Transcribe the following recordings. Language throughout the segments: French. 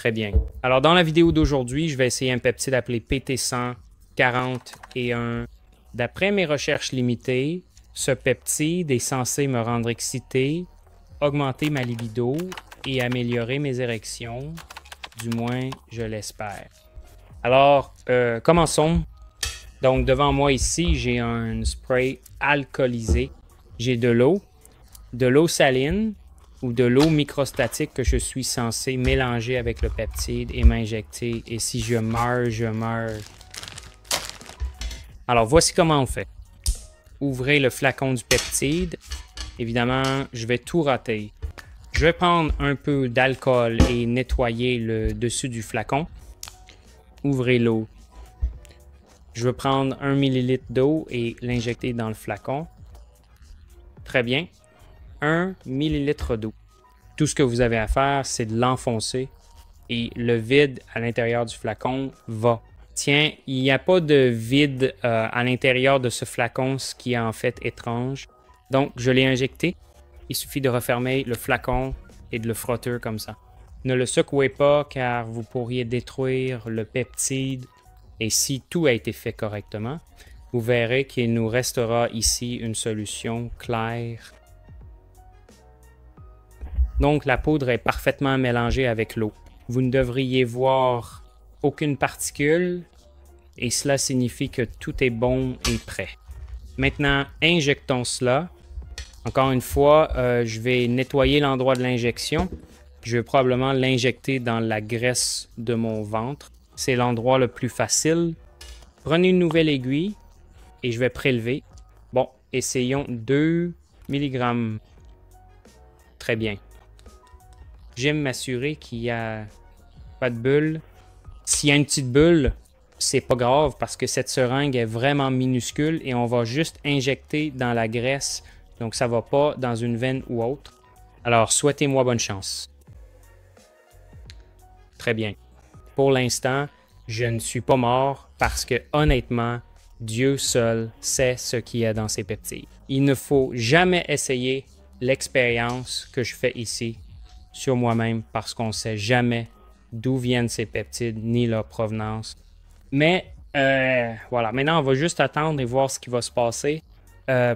Très bien. Alors, dans la vidéo d'aujourd'hui, je vais essayer un peptide appelé PT141. D'après mes recherches limitées, ce peptide est censé me rendre excité, augmenter ma libido et améliorer mes érections. Du moins, je l'espère. Alors, commençons. Donc, devant moi ici, j'ai un spray alcoolisé. J'ai de l'eau saline ou de l'eau microstatique que je suis censé mélanger avec le peptide et m'injecter. Et si je meurs, je meurs. Alors, voici comment on fait. Ouvrez le flacon du peptide. Évidemment, je vais tout rater. Je vais prendre un peu d'alcool et nettoyer le dessus du flacon. Ouvrez l'eau. Je vais prendre 1 ml d'eau et l'injecter dans le flacon. Très bien. 1 ml d'eau. Tout ce que vous avez à faire, c'est de l'enfoncer et le vide à l'intérieur du flacon va. Tiens, il n'y a pas de vide à l'intérieur de ce flacon, ce qui est en fait étrange. Donc, je l'ai injecté. Il suffit de refermer le flacon et de le frotter comme ça. Ne le secouez pas car vous pourriez détruire le peptide. Et si tout a été fait correctement, vous verrez qu'il nous restera ici une solution claire. Donc, la poudre est parfaitement mélangée avec l'eau. Vous ne devriez voir aucune particule et cela signifie que tout est bon et prêt. Maintenant, injectons cela. Encore une fois, je vais nettoyer l'endroit de l'injection. Je vais probablement l'injecter dans la graisse de mon ventre. C'est l'endroit le plus facile. Prenez une nouvelle aiguille et je vais prélever. Bon, essayons 2 mg. Très bien. J'aime m'assurer qu'il n'y a pas de bulle. S'il y a une petite bulle, c'est pas grave parce que cette seringue est vraiment minuscule et on va juste injecter dans la graisse. Donc ça ne va pas dans une veine ou autre. Alors souhaitez-moi bonne chance. Très bien. Pour l'instant, je ne suis pas mort parce que honnêtement, Dieu seul sait ce qu'il y a dans ces peptides. Il ne faut jamais essayer l'expérience que je fais ici sur moi-même parce qu'on ne sait jamais d'où viennent ces peptides ni leur provenance. Mais voilà, maintenant on va juste attendre et voir ce qui va se passer.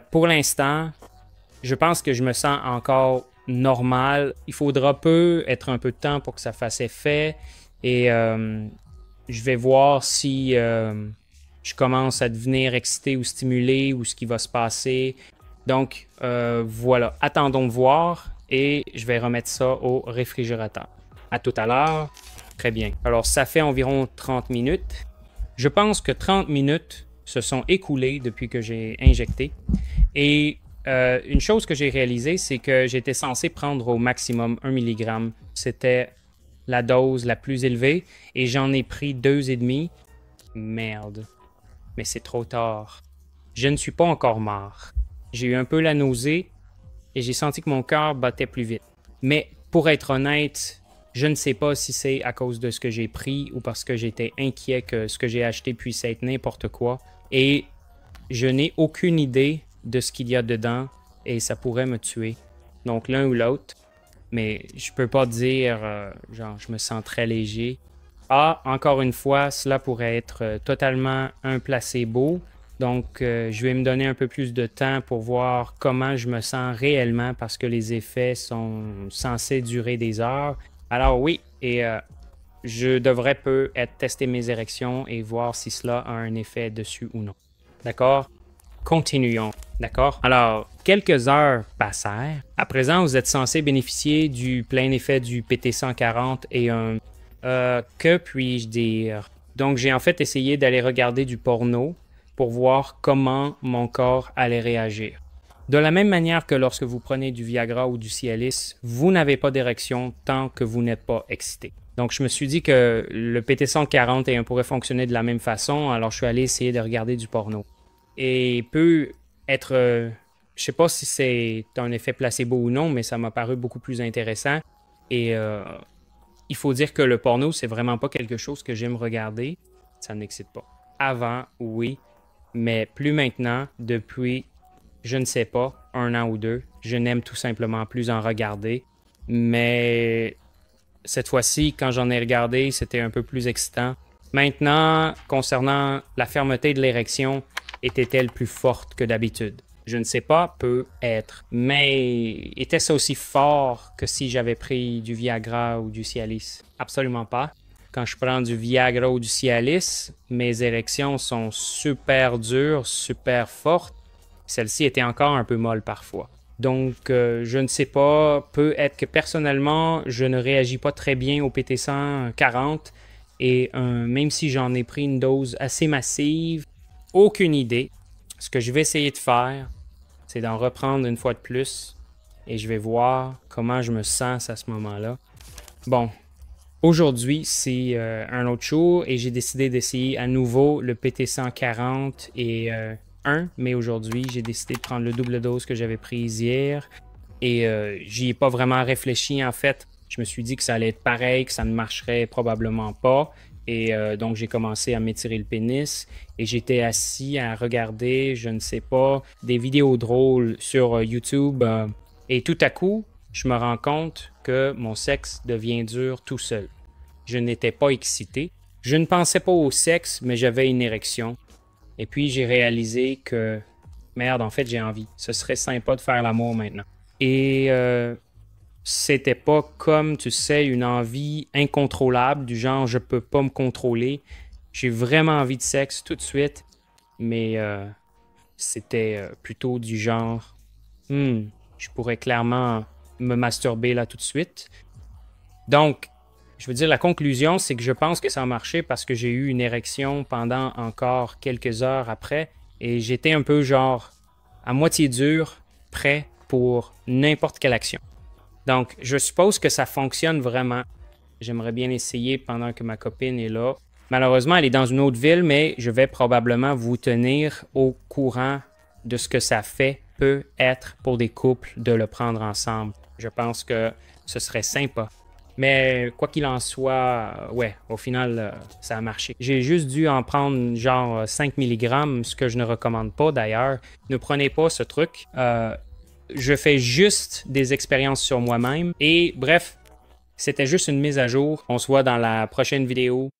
Pour l'instant, je pense que je me sens encore normal. Il faudra être un peu de temps pour que ça fasse effet et je vais voir si je commence à devenir excité ou stimulé ou ce qui va se passer. Donc voilà, attendons de voir et je vais remettre ça au réfrigérateur. À tout à l'heure. Très bien. Alors ça fait environ 30 minutes. Je pense que 30 minutes se sont écoulées depuis que j'ai injecté. Et une chose que j'ai réalisée, c'est que j'étais censé prendre au maximum 1 mg. C'était la dose la plus élevée et j'en ai pris 2,5. Merde. Mais c'est trop tard. Je ne suis pas encore mort. J'ai eu un peu la nausée et j'ai senti que mon cœur battait plus vite. Mais pour être honnête, je ne sais pas si c'est à cause de ce que j'ai pris ou parce que j'étais inquiet que ce que j'ai acheté puisse être n'importe quoi. Et je n'ai aucune idée de ce qu'il y a dedans et ça pourrait me tuer. Donc l'un ou l'autre. Mais je peux pas dire, genre, je me sens très léger. Ah, encore une fois, cela pourrait être totalement un placebo. Donc, je vais me donner un peu plus de temps pour voir comment je me sens réellement parce que les effets sont censés durer des heures. Alors oui, et je devrais tester mes érections et voir si cela a un effet dessus ou non. D'accord? Continuons. D'accord? Alors, quelques heures passèrent. À présent, vous êtes censé bénéficier du plein effet du PT140 et que puis-je dire? Donc, j'ai en fait essayé d'aller regarder du porno pour voir comment mon corps allait réagir. De la même manière que lorsque vous prenez du Viagra ou du Cialis, vous n'avez pas d'érection tant que vous n'êtes pas excité. Donc, je me suis dit que le PT141 pourrait fonctionner de la même façon, alors je suis allé essayer de regarder du porno. Et peut être, je sais pas si c'est un effet placebo ou non, mais ça m'a paru beaucoup plus intéressant. Et il faut dire que le porno, c'est vraiment pas quelque chose que j'aime regarder. Ça ne m'excite pas. Avant, oui, mais plus maintenant, depuis, je ne sais pas, 1 an ou 2, je n'aime tout simplement plus en regarder. Mais Cette fois-ci, quand j'en ai regardé, c'était un peu plus excitant. Maintenant, concernant la fermeté de l'érection, était-elle plus forte que d'habitude? Je ne sais pas, peut être. Mais était-ce aussi fort que si j'avais pris du Viagra ou du Cialis? Absolument pas. Quand je prends du Viagra ou du Cialis, mes érections sont super dures, super fortes. Celle-ci était encore un peu molle parfois. Donc, je ne sais pas. Peut être que personnellement, je ne réagis pas très bien au PT140. Et même si j'en ai pris une dose assez massive, aucune idée. Ce que je vais essayer de faire, c'est d'en reprendre une fois de plus. Et je vais voir comment je me sens à ce moment-là. Bon, aujourd'hui, c'est un autre jour et j'ai décidé d'essayer à nouveau le PT140 et 1. Mais aujourd'hui, j'ai décidé de prendre le double dose que j'avais prise hier. Et j'y ai pas vraiment réfléchi en fait. Je me suis dit que ça allait être pareil, que ça ne marcherait probablement pas. Et donc, j'ai commencé à m'étirer le pénis et j'étais assis à regarder, je ne sais pas, des vidéos drôles sur YouTube. Et tout à coup, je me rends compte que mon sexe devient dur tout seul. Je n'étais pas excité. Je ne pensais pas au sexe, mais j'avais une érection. Et puis, j'ai réalisé que, merde, en fait, j'ai envie. Ce serait sympa de faire l'amour maintenant. Et c'était pas comme, tu sais, une envie incontrôlable, du genre je peux pas me contrôler. J'ai vraiment envie de sexe tout de suite, mais c'était plutôt du genre je pourrais clairement me masturber là tout de suite. Donc, je veux dire, la conclusion, c'est que je pense que ça a marché parce que j'ai eu une érection pendant encore quelques heures après et j'étais un peu genre à moitié dur, prêt pour n'importe quelle action. Donc, je suppose que ça fonctionne vraiment. J'aimerais bien essayer pendant que ma copine est là. Malheureusement, elle est dans une autre ville, mais je vais probablement vous tenir au courant de ce que ça fait, peut être pour des couples de le prendre ensemble. Je pense que ce serait sympa. Mais quoi qu'il en soit, ouais, au final, ça a marché. J'ai juste dû en prendre genre 5 mg, ce que je ne recommande pas d'ailleurs. Ne prenez pas ce truc. Je fais juste des expériences sur moi-même. Et bref, c'était juste une mise à jour. On se voit dans la prochaine vidéo.